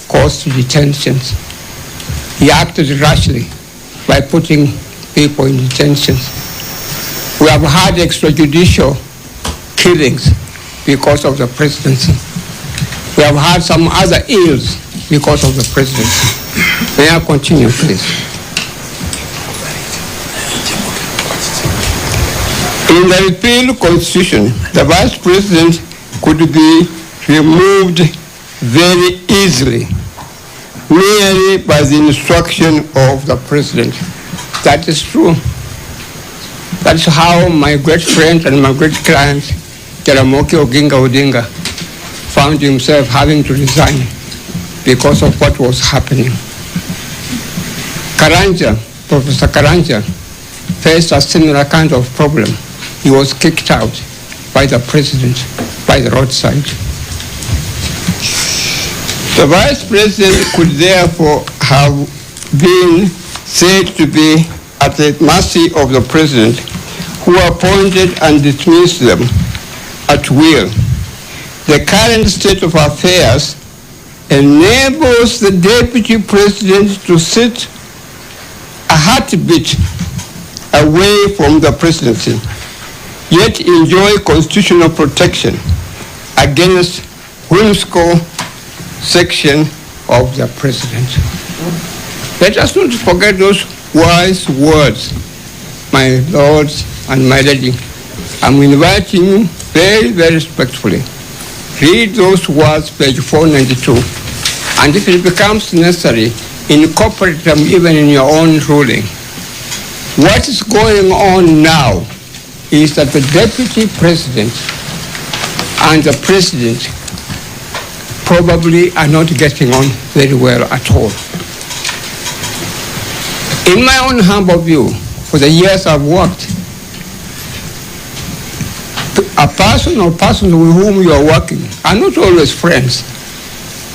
caused detentions. He acted rashly by putting people in detentions. We have had extrajudicial killings because of the presidency. We have had some other ills because of the presidency. May I continue, please? In the repealed constitution, the vice president could be removed very easily, merely by the instruction of the president. That is true. That's how my great friend and my great client, Jaramogi Oginga Odinga, found himself having to resign because of what was happening. Karanja, Professor Karanja, faced a similar kind of problem. He was kicked out by the president, by the roadside. The vice president could therefore have been said to be at the mercy of the president, who appointed and dismissed them at will. The current state of affairs enables the deputy president to sit a heartbeat away from the presidency, yet enjoy constitutional protection against whimsical section of the president. Let us not forget those wise words, my lords and my lady. I'm inviting you very, very respectfully. Read those words, page 492, and if it becomes necessary, incorporate them even in your own ruling. What is going on now is that the deputy president and the president probably are not getting on very well at all. In my own humble view, for the years I've worked, a person or persons with whom you are working are not always friends.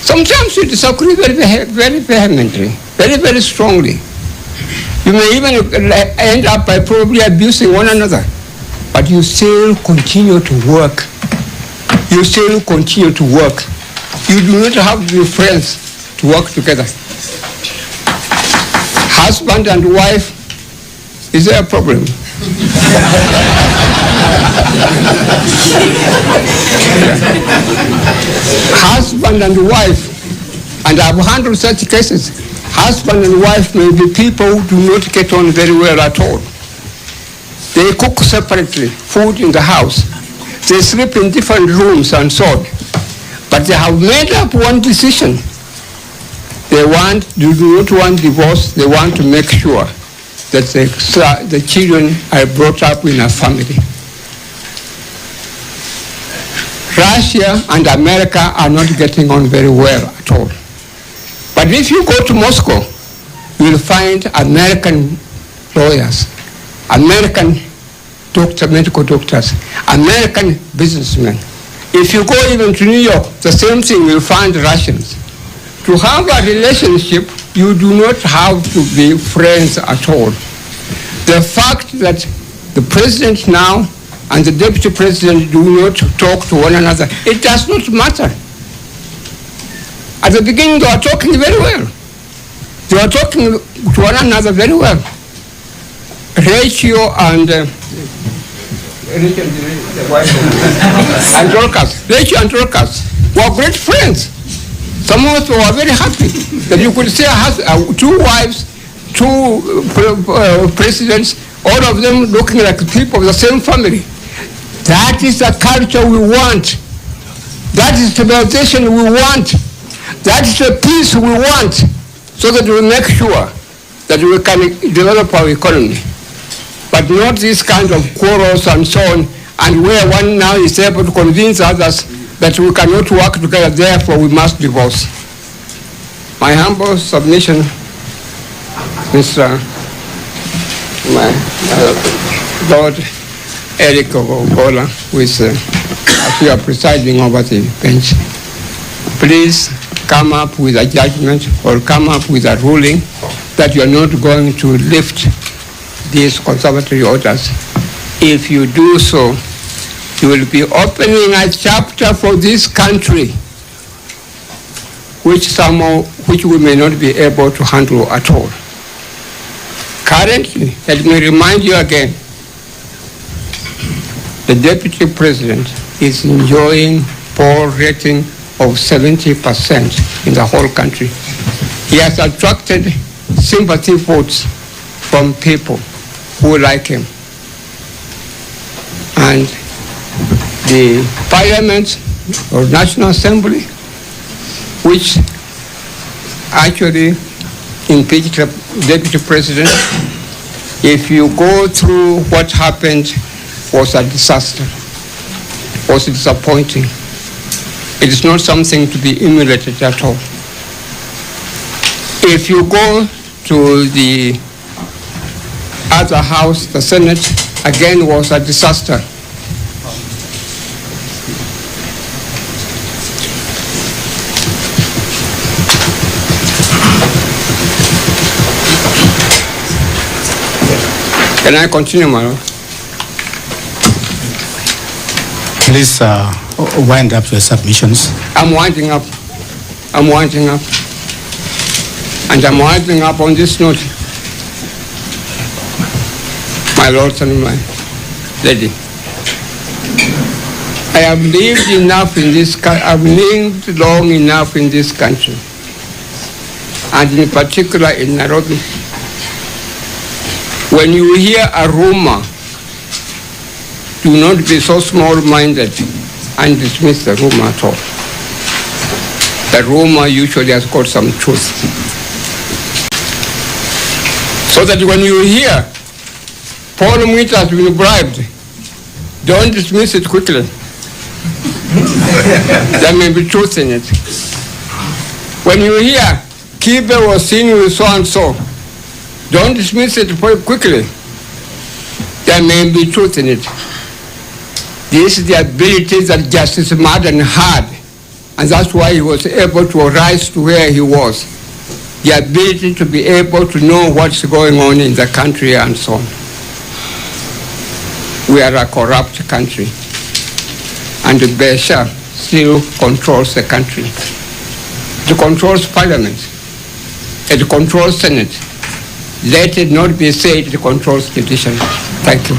Sometimes you disagree very, very vehemently, very, very strongly. You may even end up by probably abusing one another, but you still continue to work. You still continue to work. You do not have to be friends to work together. Husband and wife, is there a problem? Husband and wife, and I've handled such cases. Husband and wife may be people who do not get on very well at all. They cook separately, food in the house. They sleep in different rooms and so on. But they have made up one decision. They do not want divorce. They want to make sure that the children are brought up in a family. Russia and America are not getting on very well at all. But if you go to Moscow, you will find American lawyers, American medical doctors, American businessmen. If you go even to New York, the same thing, you'll find Russians. To have a relationship, you do not have to be friends at all. The fact that the president now and the deputy president do not talk to one another, it does not matter. At the beginning, they were talking very well. They were talking to one another very well. Rachel and Rachel and Dorcas were great friends. Some of us were very happy that you could say two wives, two presidents, all of them looking like people of the same family. That is the culture we want. That is the civilization we want. That is the peace we want, so that we make sure that we can develop our economy. But not this kind of quarrels and so on, and where one now is able to convince others that we cannot work together, therefore we must divorce. My humble submission, Mr. Lord Eric Ogola, who is, as you are presiding over the bench, please come up with a judgment or come up with a ruling that you are not going to lift these conservatory orders. If you do so, you will be opening a chapter for this country which we may not be able to handle at all. Currently, let me remind you again, the Deputy President is enjoying poll rating of 70% in the whole country. He has attracted sympathy votes from people who like him. And the Parliament or National Assembly, which actually impeached the Deputy President, if you go through what happened, was a disaster, was disappointing. It is not something to be emulated at all. If you go to the other house, the Senate, again was a disaster. Can I continue, my lord? Please wind up your submissions. I'm winding up. I'm winding up. And I'm winding up on this note. My lords and my lady, I have lived enough in this country, I've lived long enough in this country, and in particular in Nairobi. When you hear a rumor, do not be so small-minded and dismiss the rumor at all. The rumor usually has got some truth. So that when you hear Paul Mwita has been bribed, don't dismiss it quickly. There may be truth in it. When you hear Kibe was seen with so-and-so, don't dismiss it quickly. There may be truth in it. This is the ability that Justice Madden had, and that's why he was able to rise to where he was. The ability to be able to know what's going on in the country and so on. We are a corrupt country, and the Besha still controls the country. It controls Parliament. It controls Senate. Let it not be said it controls judiciary. Thank you.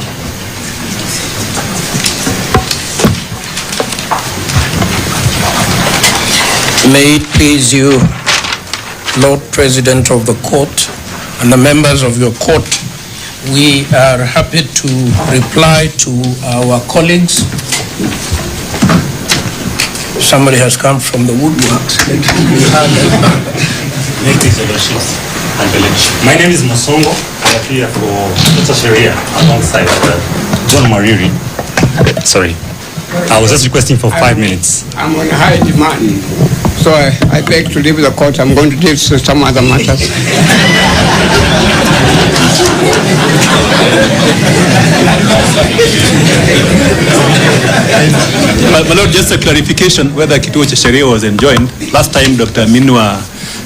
May it please you, Lord President of the court and the members of your court, we are happy to reply to our colleagues. Somebody has come from the woodworks. My name is Musongo. I appear for Dr. Sharia alongside John Mariri. Sorry. I was just requesting for 5 minutes. I'm on high demand, so I beg to leave the court. I'm going to deal with some other matters. My Lord, just a clarification whether Kituo cha Sheria was enjoined. Last time Dr. Khaminwa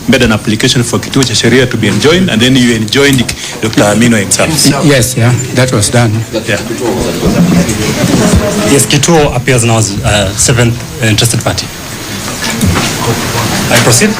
made an application for Kituo cha Sheria to be enjoined, and then you enjoined Dr. Khaminwa himself. Yes, yeah, that was done. Yeah. Yes, Kituo appears now as seventh interested party. I proceed?